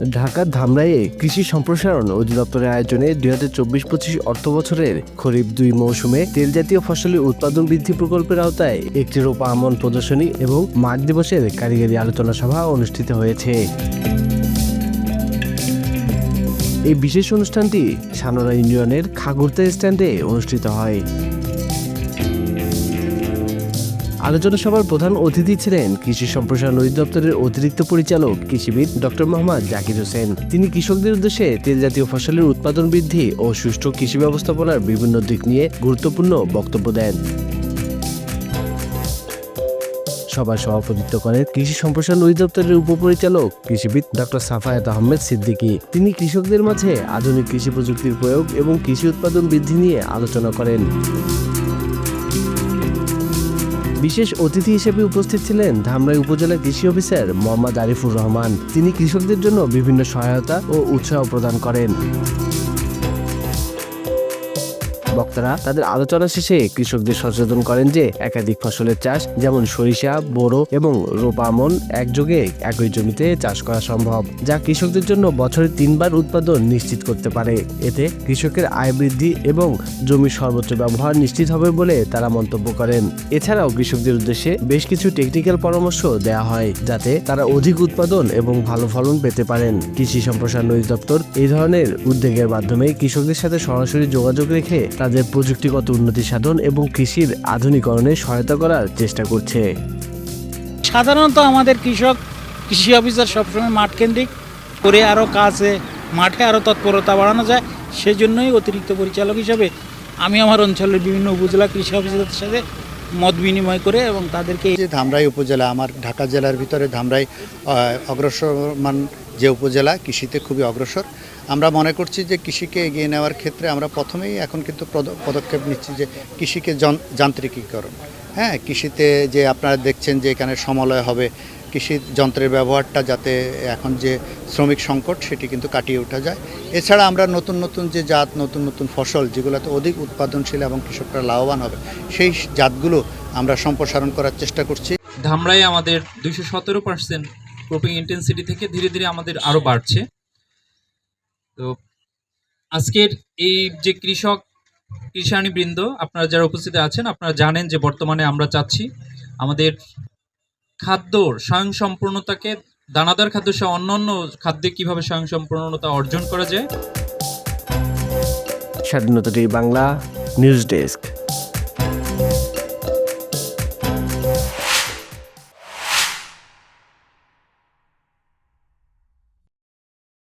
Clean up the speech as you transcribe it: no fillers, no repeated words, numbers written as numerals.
ঢাকার ধামরাইয়ে কৃষি সম্প্রসারণ অধিদপ্তরের আয়োজনে 2024-25 অর্থবছরের খরিফ 2 মৌসুমে তেলজাতীয় ফসলের উৎপাদন বৃদ্ধি প্রকল্পের আওতায় একটি রোপা আমন প্রদর্শনী এবং মাঠ দিবসের কারিগরি আলোচনা সভা অনুষ্ঠিত হয়েছে। এই বিশেষ অনুষ্ঠানটি সানোরা ইউনিয়নের খাগুরতা স্ট্যান্ডে অনুষ্ঠিত হয়। আলোচনা সভার প্রধান অতিথি ছিলেন কৃষি সম্প্রসারণ অধিদপ্তরের অতিরিক্ত পরিচালক কৃষিবিদ ডক্টর মোহাম্মদ জাকির হোসেন। তিনি কৃষকদের উদ্দেশ্যে তেলজাতীয় ফসলের উৎপাদন বৃদ্ধি ও সুষ্ঠু কৃষি ব্যবস্থাপনার বিভিন্ন দিক নিয়ে গুরুত্বপূর্ণ বক্তব্য দেন। সভায় সভাপতিত্ব করেন কৃষি সম্প্রসারণ অধিদপ্তরের উপপরিচালক কৃষিবিদ ডক্টর সাফায়াত আহমেদ সিদ্দিকী। তিনি কৃষকদের মাঝে আধুনিক কৃষি প্রযুক্তির প্রয়োগ এবং কৃষি উৎপাদন বৃদ্ধি নিয়ে আলোচনা করেন। বিশেষ অতিথি হিসেবে উপস্থিত ছিলেন ধামরাই উপজেলা কৃষি অফিসার মোহাম্মদ আরিফুর রহমান। তিনি কৃষকদের জন্য বিভিন্ন সহায়তা ও উৎসাহ প্রদান করেন। বক্তারা তাদের আলোচনা শেষে কৃষকদের সচেতন করেন যে একাধিক ফসলের চাষ যেমন সরিষা, বোরো এবং রোপা আমন একযোগে একই জমিতে চাষ করা সম্ভব, যা কৃষকদের জন্য বছরে 3 বার উৎপাদন নিশ্চিত করতে পারে। এতে কৃষকের আয় বৃদ্ধি এবং জমির সর্বোচ্চ ব্যবহার নিশ্চিত হবে বলে তারা মন্তব্য করেন। এছাড়াও কৃষকদের উদ্দেশ্যে বেশ কিছু টেকনিক্যাল পরামর্শ দেওয়া হয় যাতে তারা অধিক উৎপাদন এবং ভালো ফলন পেতে পারেন। কৃষি সম্প্রসারণ অধিদপ্তর এই ধরনের উদ্যোগের মাধ্যমে কৃষকদের সাথে সরাসরি যোগাযোগ রেখে তাদের প্রযুক্তিগত উন্নতি সাধন এবং কৃষির আধুনিকরণে সহায়তা করার চেষ্টা করছে। সাধারণত আমাদের কৃষি অফিসার সবসময় মাঠ কেন্দ্রিক করে আরও কাজে মাঠে আরও তৎপরতা বাড়ানো যায়, সেজন্যই অতিরিক্ত পরিচালক হিসাবে আমি আমার অঞ্চলের বিভিন্ন উপজেলা কৃষি অফিসারদের সাথে মত বিনিময় করে এবং তাদেরকে ধামরাই উপজেলা আমার ঢাকা জেলার ভিতরে ধামরাই অগ্রসরমান যে উপজেলা কৃষিতে খুবই অগ্রসর। আমরা মনে করছি যে কৃষিকে এগিয়ে নেওয়ার ক্ষেত্রে আমরা প্রথমেই এখন কিন্তু পদক্ষেপ নিচ্ছি যে কৃষিকে যান্ত্রিকীকরণ। হ্যাঁ, কৃষিতে যে আপনারা দেখছেন যে এখানে সমলয় হবে, কৃষি যন্ত্রের ব্যবহারটা যাতে এখন যে শ্রমিক সংকট সেটি কিন্তু কাটিয়ে ওঠা যায়। এছাড়া আমরা নতুন নতুন যে জাত, নতুন নতুন ফসল যেগুলোতে অধিক উৎপাদনশীল এবং কৃষকরা লাভবান হবে, সেই জাতগুলো আমরা সম্প্রসারণ করার চেষ্টা করছি। ধামরাই আমাদের 217% ক্রপিং ইন্টেন্সিটি থেকে ধীরে ধীরে আমাদের আরও বাড়ছে। তো আজকের এই যে কৃষাণীবৃন্দ আপনারা যারা উপস্থিত আছেন, আপনারা জানেন যে বর্তমানে আমরা চাচ্ছি আমাদের খাদ্যর স্বয়ংসম্পূর্ণতাকে, দানাদার খাদ্য সহ অন্যান্য খাদ্যে কিভাবে স্বয়ংসম্পূর্ণতা অর্জন করা যায়। স্বাধীনতা বাংলা নিউজ ডেস্ক।